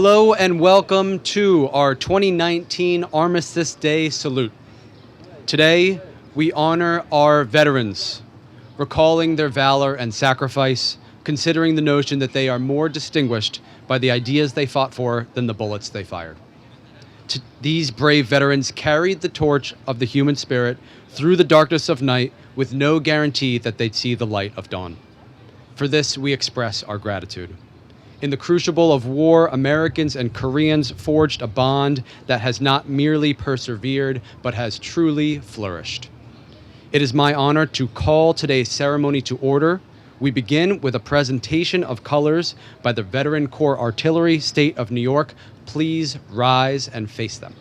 Hello and welcome to our 2019 Armistice Day salute. Today, we honor our veterans, recalling their valor and sacrifice, considering the notion that they are more distinguished by the ideas they fought for than the bullets they fired. These brave veterans carried the torch of the human spirit through the darkness of night with no guarantee that they'd see the light of dawn. For this, we express our gratitude. In the crucible of war, Americans and Koreans forged a bond that has not merely persevered, but has truly flourished. It is my honor to call today's ceremony to order. We begin with a presentation of colors by the Veteran Corps Artillery, State of New York. Please rise and face them.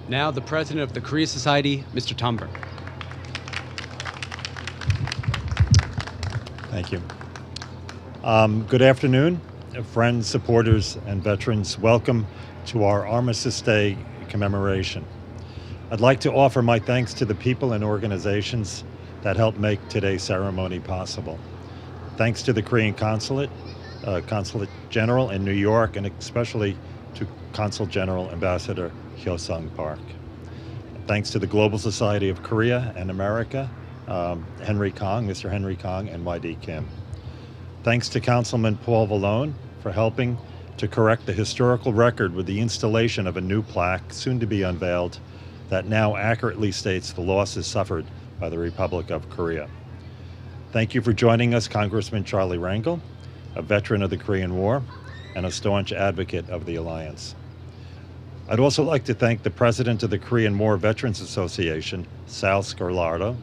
Now, the president of the Korea Society, Mr. Tom Burke. Thank you. Good afternoon, friends, supporters, and veterans. Welcome to our Armistice Day commemoration. I'd like to offer my thanks to the people and organizations that helped make today's ceremony possible. Thanks to the Korean Consulate General in New York, and especially to Consul General Ambassador Hyo-sung Park. Thanks to the Global Society of Korea and America, Mr. Henry Kong, and YD Kim. Thanks to Councilman Paul Vallone for helping to correct the historical record with the installation of a new plaque, soon to be unveiled, that now accurately states the losses suffered by the Republic of Korea. Thank you for joining us, Congressman Charlie Rangel, a veteran of the Korean War and a staunch advocate of the Alliance. I'd also like to thank the president of the Korean War Veterans Association, Sal Scarlardo,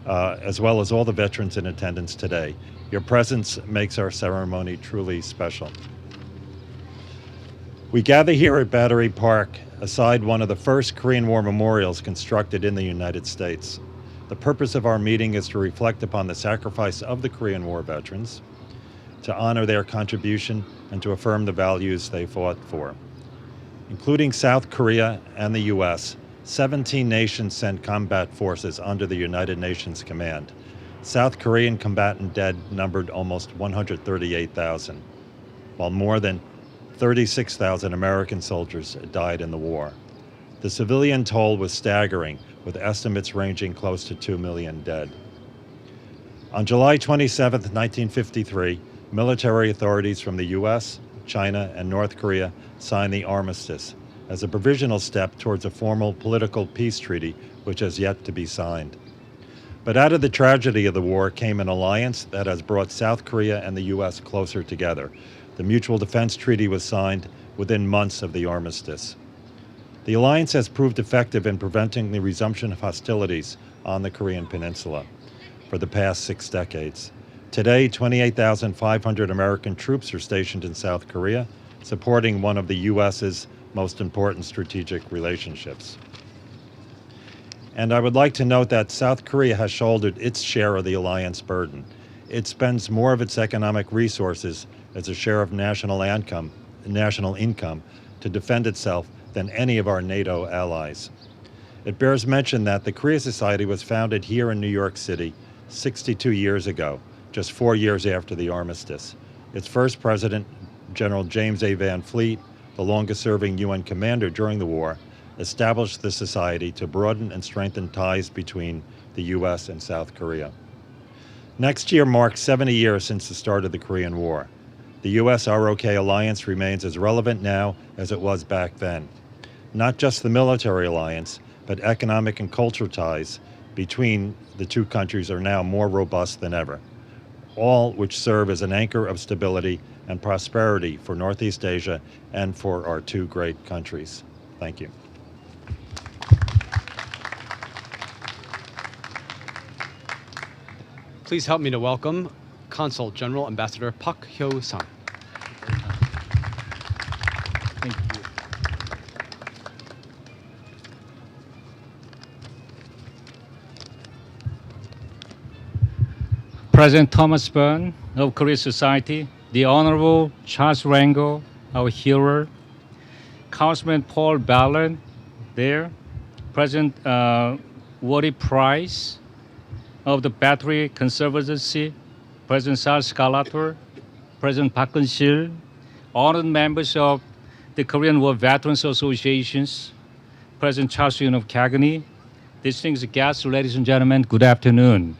as well as all the veterans in attendance today. Your presence makes our ceremony truly special. We gather here at Battery Park aside one of the first Korean War memorials constructed in the United States. The purpose of our meeting is to reflect upon the sacrifice of the Korean War veterans, to honor their contribution, and to affirm the values they fought for. Including South Korea and the U.S., 17 nations sent combat forces under the United Nations command. South Korean combatant dead numbered almost 138,000, while more than 36,000 American soldiers died in the war. The civilian toll was staggering, with estimates ranging close to 2 million dead. On July 27, 1953, military authorities from the U.S., China, and North Korea signed the armistice as a provisional step towards a formal political peace treaty which has yet to be signed. But out of the tragedy of the war came an alliance that has brought South Korea and the U.S. closer together. The Mutual Defense Treaty was signed within months of the armistice. The alliance has proved effective in preventing the resumption of hostilities on the Korean Peninsula for the past 6 decades. Today, 28,500 American troops are stationed in South Korea, supporting one of the U.S.'s most important strategic relationships. And I would like to note that South Korea has shouldered its share of the alliance burden. It spends more of its economic resources as a share of national income to defend itself than any of our NATO allies. It bears mention that the Korea Society was founded here in New York City 62 years ago, just 4 years after the armistice. Its first president, General James A. Van Fleet, the longest-serving UN commander during the war, established the society to broaden and strengthen ties between the U.S. and South Korea. Next year marks 70 years since the start of the Korean War. The U.S.-ROK alliance remains as relevant now as it was back then. Not just the military alliance, but economic and cultural ties between the two countries are now more robust than ever, all which serve as an anchor of stability and prosperity for Northeast Asia and for our two great countries. Thank you. Please help me to welcome Consul General Ambassador Park Hyo-sang. Thank you. President Thomas Byrne of Korea Society, the Honorable Charles Rangel, our hero, Councilman Paul Ballard there, President Woody Price of the Battery Conservancy, President Charles Scalator, President Park Geun-sil, honored members of the Korean War Veterans Associations, President Charles Yoon of Cagney, distinguished guests, ladies and gentlemen, good afternoon.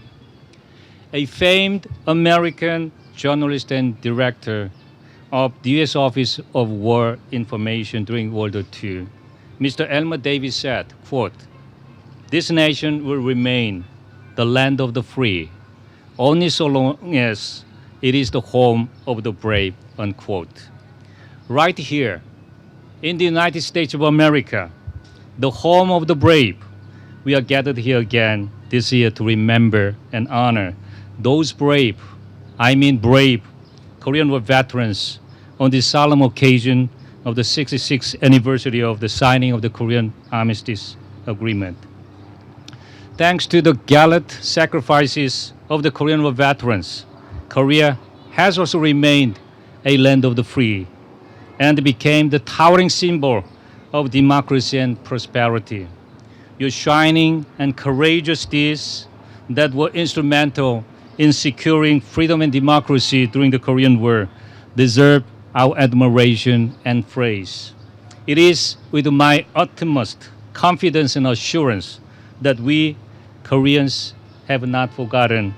A famed American journalist and director of the U.S. Office of War Information during World War II, Mr. Elmer Davis said, quote, "This nation will remain the land of the free, only so long as it is the home of the brave," unquote. Right here, in the United States of America, the home of the brave, we are gathered here again this year to remember and honor those brave Korean War veterans on this solemn occasion of the 66th anniversary of the signing of the Korean Armistice Agreement. Thanks to the gallant sacrifices of the Korean War veterans, Korea has also remained a land of the free and became the towering symbol of democracy and prosperity. Your shining and courageous deeds that were instrumental in securing freedom and democracy during the Korean War deserve our admiration and praise. It is with my utmost confidence and assurance that we Koreans have not forgotten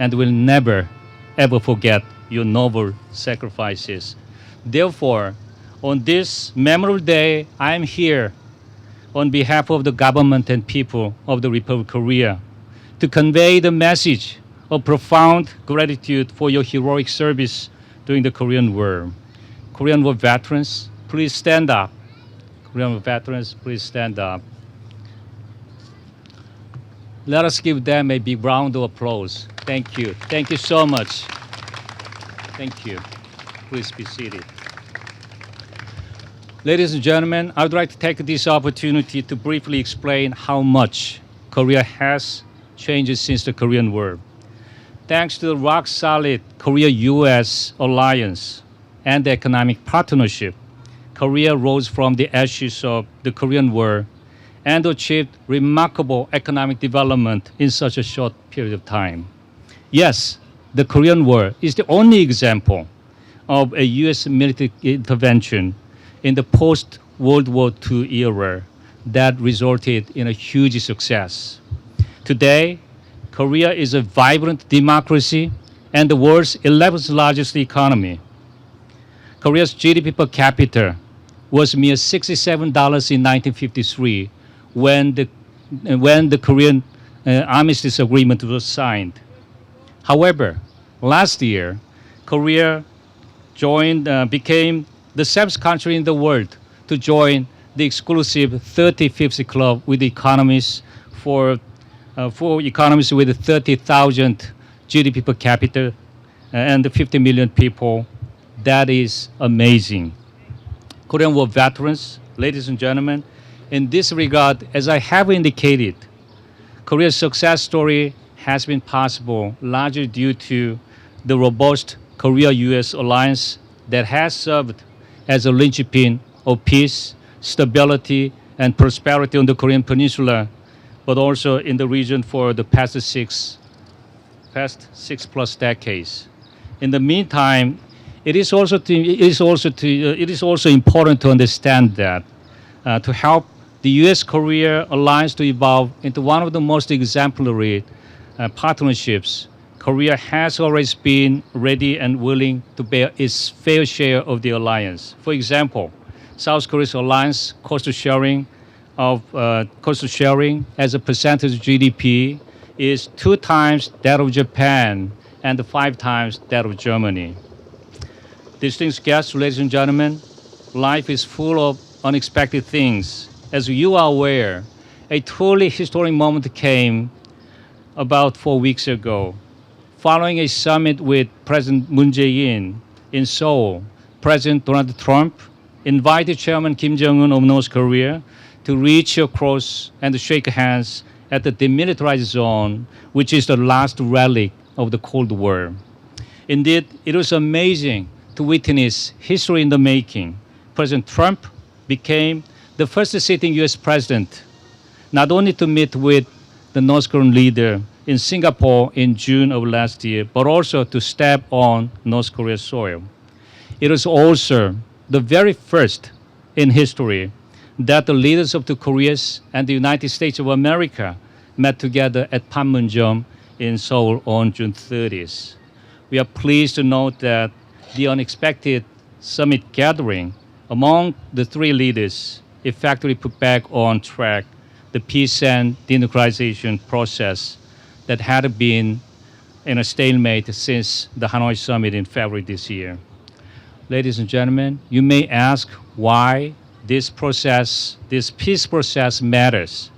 and will never ever forget your noble sacrifices. Therefore, on this memorable day, I am here on behalf of the government and people of the Republic of Korea to convey the message of profound gratitude for your heroic service during the Korean War. Korean War veterans, please stand up. Korean War veterans, please stand up. Let us give them a big round of applause. Thank you. Thank you so much. Thank you. Please be seated. Ladies and gentlemen, I would like to take this opportunity to briefly explain how much Korea has changed since the Korean War. Thanks to the rock-solid Korea-US alliance and the economic partnership, Korea rose from the ashes of the Korean War and achieved remarkable economic development in such a short period of time. Yes, the Korean War is the only example of a U.S. military intervention in the post-World War II era that resulted in a huge success. Today, Korea is a vibrant democracy and the world's 11th largest economy. Korea's GDP per capita was mere $67 in 1953 when the Korean Armistice Agreement was signed. However, last year, Korea became the 7th country in the world to join the exclusive 35th club with economies for economies with 30,000 GDP per capita and 50 million people. That is amazing. Korean War veterans, ladies and gentlemen, in this regard, as I have indicated, Korea's success story has been possible largely due to the robust Korea-US alliance that has served as a linchpin of peace, stability, and prosperity on the Korean Peninsula, but also in the region for the past six plus decades. In the meantime, it is also important to understand that to help the U.S.-Korea alliance to evolve into one of the most exemplary partnerships, Korea has always been ready and willing to bear its fair share of the alliance. For example, South Korea's alliance cost sharing as a percentage of GDP is 2 times that of Japan and 5 times that of Germany. Distinguished guests, ladies and gentlemen, life is full of unexpected things. As you are aware, a truly historic moment came about 4 weeks ago. Following a summit with President Moon Jae-in in Seoul, President Donald Trump invited Chairman Kim Jong-un of North Korea to reach across and shake hands at the demilitarized zone, which is the last relic of the Cold War. Indeed, it was amazing to witness history in the making. President Trump became the first sitting U.S. president not only to meet with the North Korean leader in Singapore in June of last year, but also to step on North Korea's soil. It was also the very first in history that the leaders of the Koreas and the United States of America met together at Panmunjom in Seoul on June 30th. We are pleased to note that the unexpected summit gathering among the 3 leaders effectively put back on track the peace and denuclearization process that had been in a stalemate since the Hanoi summit in February this year. Ladies and gentlemen, you may ask why this peace process matters.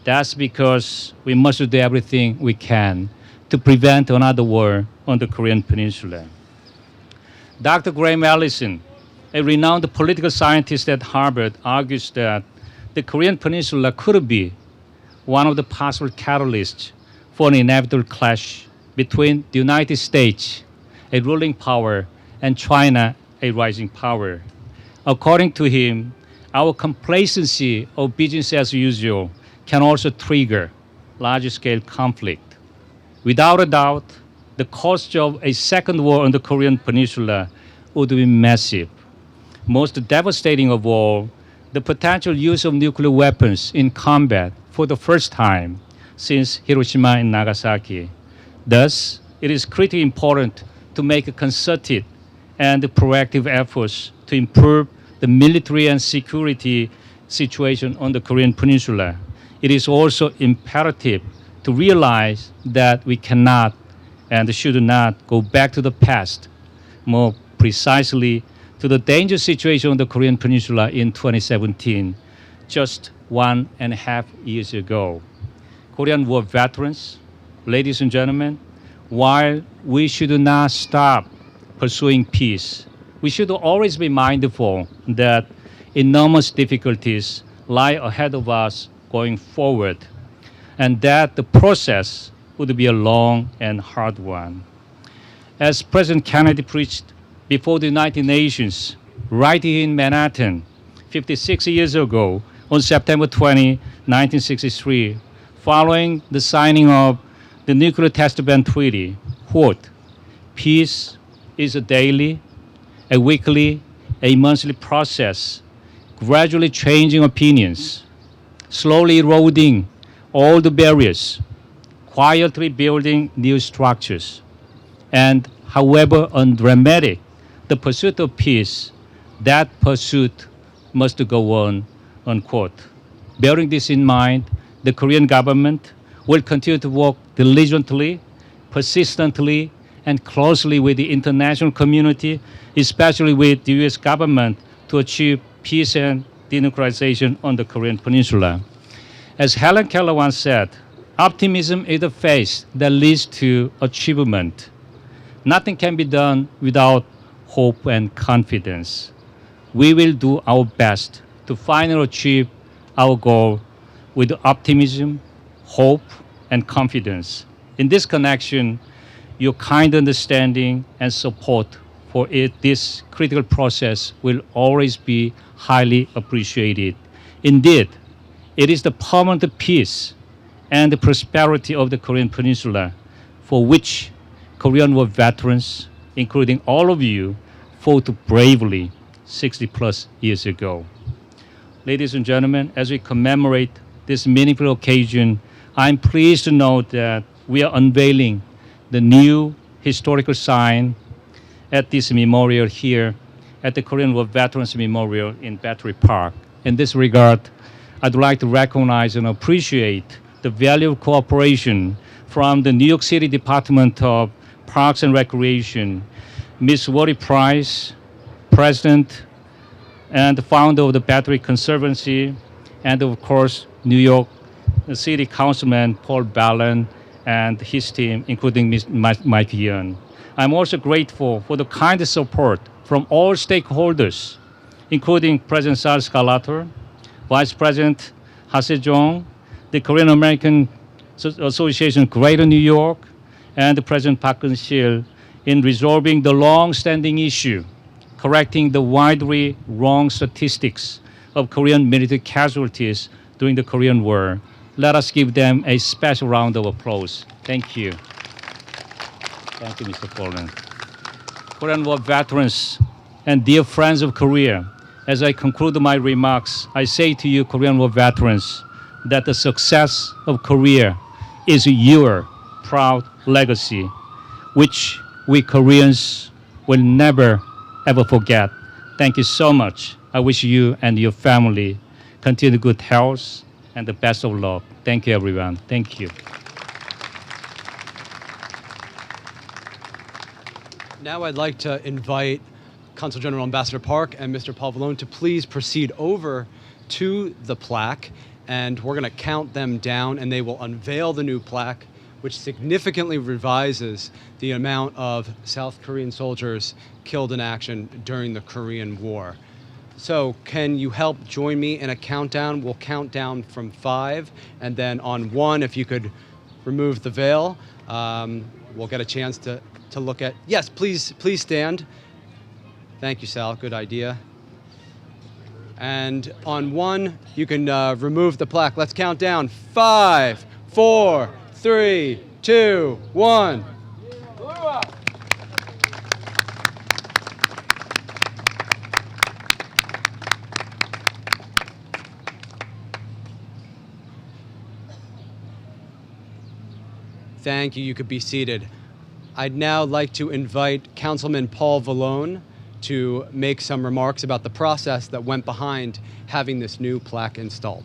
That's because we must do everything we can to prevent another war on the Korean Peninsula. Dr. Graham Allison, a renowned political scientist at Harvard, argues that the Korean Peninsula could be one of the possible catalysts for an inevitable clash between the United States, a ruling power, and China, a rising power. According to him, our complacency of business as usual can also trigger large-scale conflict. Without a doubt, the cost of a second war on the Korean Peninsula would be massive. Most devastating of all, the potential use of nuclear weapons in combat for the first time since Hiroshima and Nagasaki. Thus, it is critically important to make a concerted and proactive efforts to improve the military and security situation on the Korean Peninsula. It is also imperative to realize that we cannot and should not go back to the past, more precisely to the dangerous situation on the Korean Peninsula in 2017, just 1.5 years ago. Korean War veterans, ladies and gentlemen, while we should not stop pursuing peace, we should always be mindful that enormous difficulties lie ahead of us going forward, and that the process would be a long and hard one. As President Kennedy preached before the United Nations right here in Manhattan 56 years ago on September 20, 1963, following the signing of the Nuclear Test Ban Treaty, quote, "Peace is a daily, a weekly, a monthly process, gradually changing opinions, slowly eroding all the barriers, quietly building new structures, and however undramatic the pursuit of peace, that pursuit must go on," unquote. Bearing this in mind, the Korean government will continue to work diligently, persistently, and closely with the international community, especially with the U.S. government, to achieve peace and denuclearization on the Korean Peninsula. As Helen Keller once said, optimism is the faith that leads to achievement. Nothing can be done without hope and confidence. We will do our best to finally achieve our goal with optimism, hope, and confidence. In this connection, your kind understanding and support for this critical process will always be highly appreciated. Indeed, it is the permanent peace and the prosperity of the Korean Peninsula for which Korean War veterans, including all of you, fought bravely 60 plus years ago. Ladies and gentlemen, as we commemorate this meaningful occasion, I'm pleased to note that we are unveiling the new historical sign at this memorial here at the Korean War Veterans Memorial in Battery Park. In this regard, I'd like to recognize and appreciate the value of cooperation from the New York City Department of Parks and Recreation, Ms. Wally Price, President and the founder of the Battery Conservancy, and of course, New York City Councilman Paul Ballon and his team, including Mike Young. I'm also grateful for the kind support from all stakeholders, including President Sal Scalator, Vice President Ha-se-jong, the Korean American Association Greater New York, and President Park Geun-sil in resolving the long-standing issue, correcting the widely wrong statistics of Korean military casualties during the Korean War. Let us give them a special round of applause. Thank you. Thank you, Mr. Poland. Korean War veterans and dear friends of Korea, as I conclude my remarks, I say to you, Korean War veterans, that the success of Korea is your proud legacy, which we Koreans will never, ever forget. Thank you so much. I wish you and your family continued good health and the best of luck. Thank you, everyone. Thank you. Now I'd like to invite Consul General Ambassador Park and Mr. Paul Vallone to please proceed over to the plaque, and we're going to count them down, and they will unveil the new plaque, which significantly revises the amount of South Korean soldiers killed in action during the Korean War. So can you help join me in a countdown? We'll count down from 5, and then on 1, if you could remove the veil, we'll get a chance to look at. Yes, please stand. Thank you, Sal. Good idea. And on 1, you can remove the plaque. Let's count down. 5, 4, 3, 2, 1. Thank you. You could be seated. I'd now like to invite Councilman Paul Vallone to make some remarks about the process that went behind having this new plaque installed.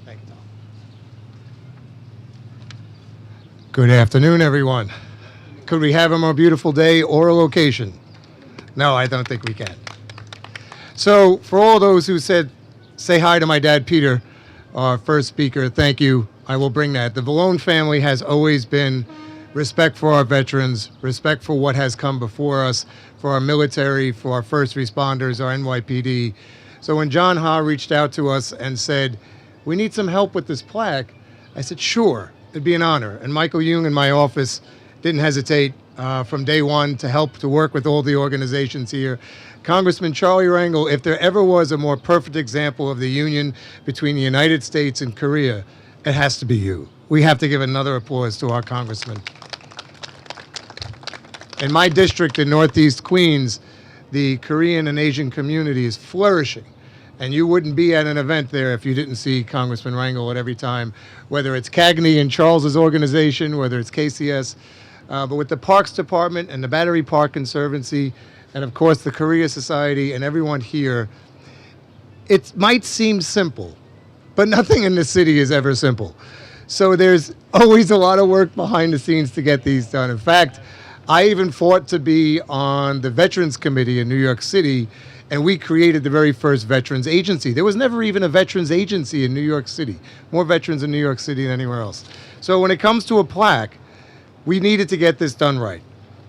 Thank you, Tom. Good afternoon, everyone. Could we have a more beautiful day or a location? No, I don't think we can. So for all those who said, say hi to my dad, Peter, our first speaker, thank you. I will bring that. The Vallone family has always been respect for our veterans, respect for what has come before us, for our military, for our first responders, our NYPD. So when John Ha reached out to us and said, we need some help with this plaque, I said, sure, it'd be an honor. And Michael Young in my office didn't hesitate from day one to help to work with all the organizations here. Congressman Charlie Rangel, if there ever was a more perfect example of the union between the United States and Korea, it has to be you. We have to give another applause to our congressman. In my district in Northeast Queens, the Korean and Asian community is flourishing. And you wouldn't be at an event there if you didn't see Congressman Rangel at every time, whether it's Cagney and Charles's organization, whether it's KCS, but with the Parks Department and the Battery Park Conservancy, and of course the Korea Society and everyone here, it might seem simple, but nothing in this city is ever simple. So there's always a lot of work behind the scenes to get these done. In fact, I even fought to be on the Veterans Committee in New York City And we created the very first veterans agency. There was never even a veterans agency in New York City. More veterans in New York City than anywhere else. So when it comes to a plaque, we needed to get this done right.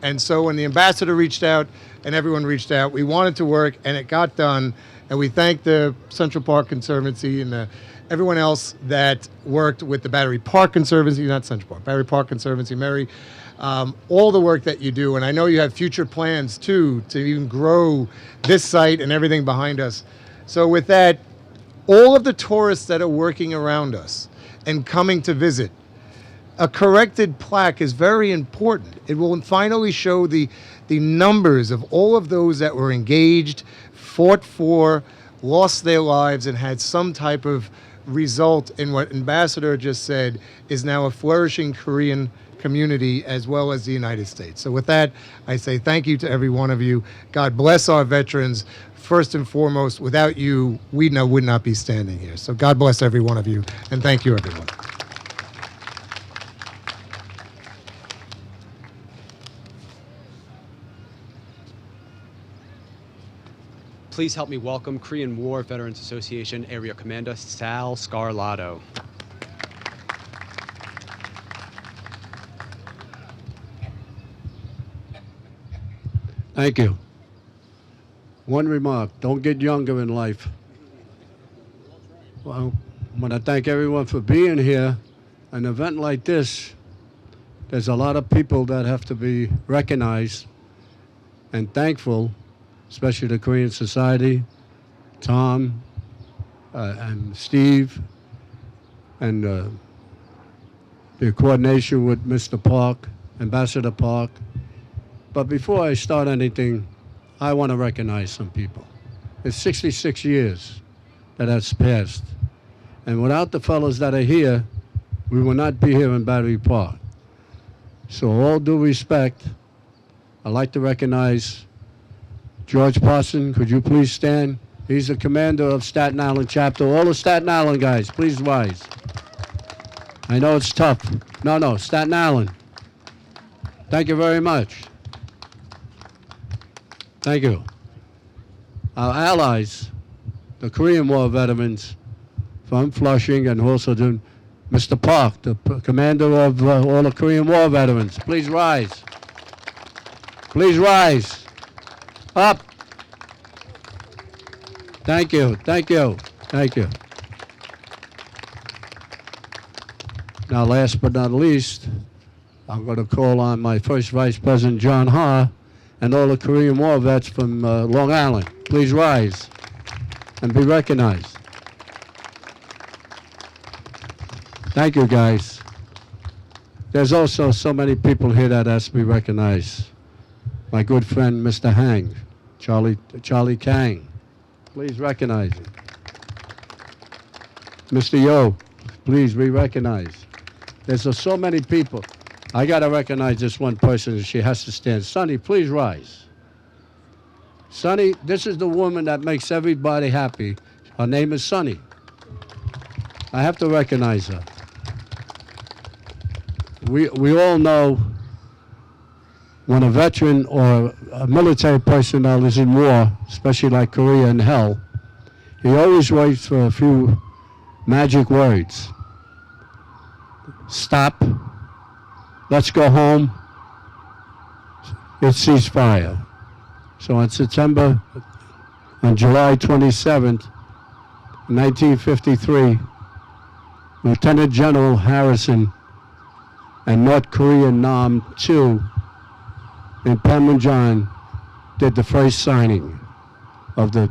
And so when the ambassador reached out and everyone reached out, we wanted to work, and it got done. And we thank the Central Park Conservancy and everyone else that worked with the Battery Park Conservancy, not Central Park, Battery Park Conservancy, Mary, all the work that you do. And I know you have future plans too to even grow this site and everything behind us. So with that, all of the tourists that are working around us and coming to visit, a corrected plaque is very important. It will finally show the numbers of all of those that were engaged, fought for, lost their lives, and had some type of result in what Ambassador just said is now a flourishing Korean community as well as the United States. So with that, I say thank you to every one of you. God bless our veterans. First and foremost, without you, we would not be standing here. So God bless every one of you, and thank you, everyone. Please help me welcome Korean War Veterans Association Area Commander Sal Scarlato. Thank you. One remark, don't get younger in life. Well, I want to thank everyone for being here. An event like this, there's a lot of people that have to be recognized and thankful, especially the Korean Society, Tom, and Steve, and the coordination with Mr. Park, Ambassador Park. But before I start anything, I want to recognize some people. It's 66 years that has passed. And without the fellows that are here, we will not be here in Battery Park. So all due respect, I'd like to recognize George Parson. Could you please stand? He's the commander of Staten Island chapter. All the Staten Island guys, please rise. I know it's tough. No, Staten Island. Thank you very much. Thank you. Our allies, the Korean War veterans from Flushing, and also Mr. Park, the commander of all the Korean War veterans. Please rise. Please rise. Up. Thank you, thank you, thank you. Now, last but not least, I'm going to call on my first Vice President, John Ha, and all the Korean War vets from Long Island. Please rise and be recognized. Thank you, guys. There's also so many people here that has to be recognized. My good friend, Mr. Hang, Charlie Kang. Please recognize him. Mr. Yo, please be recognized. There's so many people. I got to recognize this one person, and she has to stand. Sonny, please rise. Sonny, this is the woman that makes everybody happy. Her name is Sonny. I have to recognize her. We all know when a veteran or a military personnel is in war, especially like Korea and hell, he always waits for a few magic words. Stop. Let's go home. It's ceasefire. So on July 27th, 1953, Lieutenant General Harrison and North Korean Nam 2 in Panmunjom did the first signing of the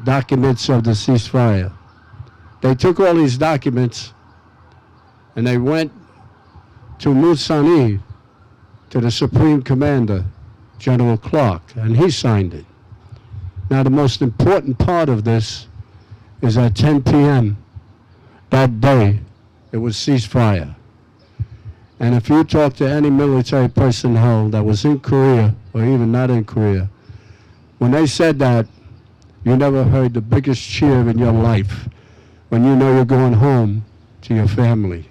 documents of the ceasefire. They took all these documents and they went to Musani, to the Supreme Commander, General Clark, and he signed it. Now, the most important part of this is at 10 p.m. that day, it was ceasefire. And if you talk to any military personnel that was in Korea, or even not in Korea, when they said that, you never heard the biggest cheer in your life when you know you're going home to your family.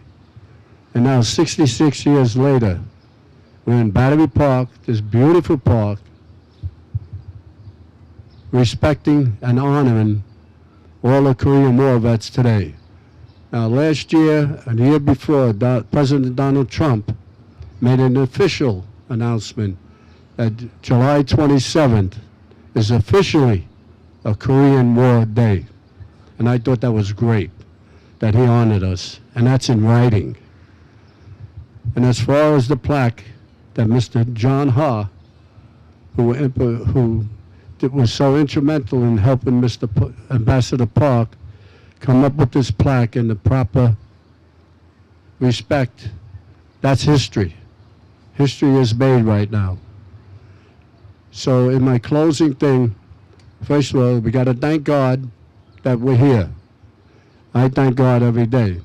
And now, 66 years later, we're in Battery Park, this beautiful park, respecting and honoring all the Korean War vets today. Now, last year and the year before, President Donald Trump made an official announcement that July 27th is officially a Korean War Day. And I thought that was great, that he honored us, and that's in writing. And as far as the plaque that Mr. John Ha, who was so instrumental in helping Ambassador Park come up with this plaque in the proper respect, that's history. History is made right now. So in my closing thing, first of all, we got to thank God that we're here. I thank God every day.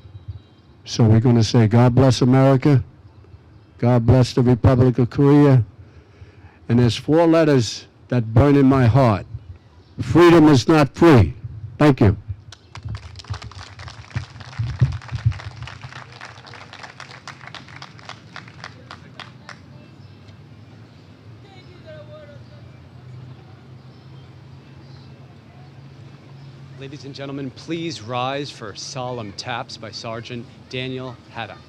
So we're going to say, God bless America. God bless the Republic of Korea. And there's 4 letters that burn in my heart. Freedom is not free. Thank you. Ladies and gentlemen, please rise for solemn taps by Sergeant Daniel Haddock.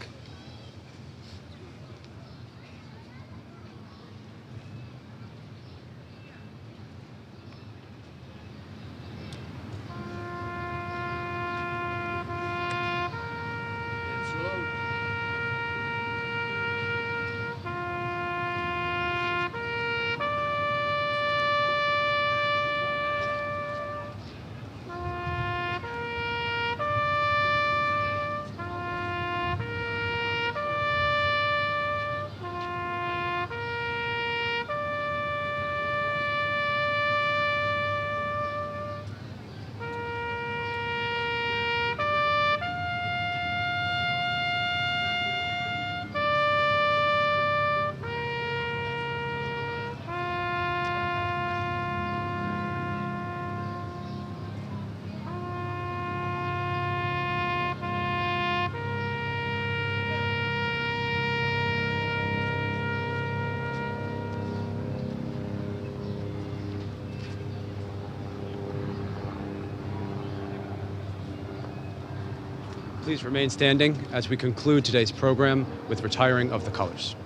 Please remain standing as we conclude today's program with retiring of the colors.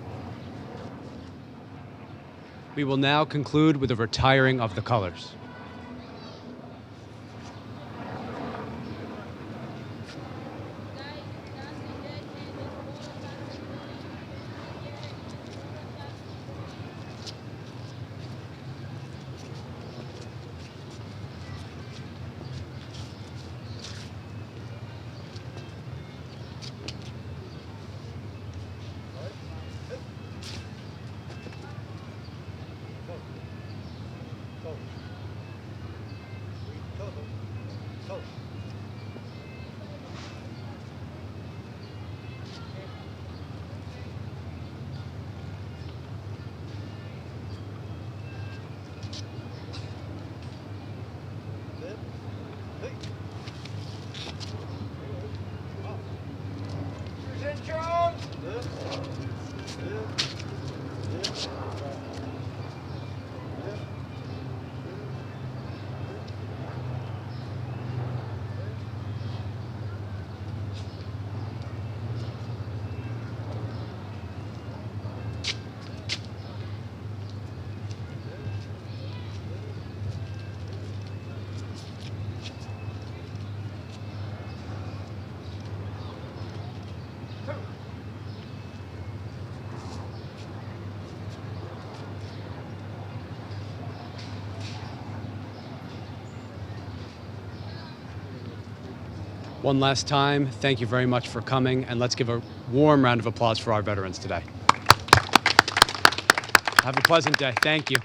We will now conclude with the retiring of the colors. One last time, thank you very much for coming, and let's give a warm round of applause for our veterans today. Have a pleasant day. Thank you.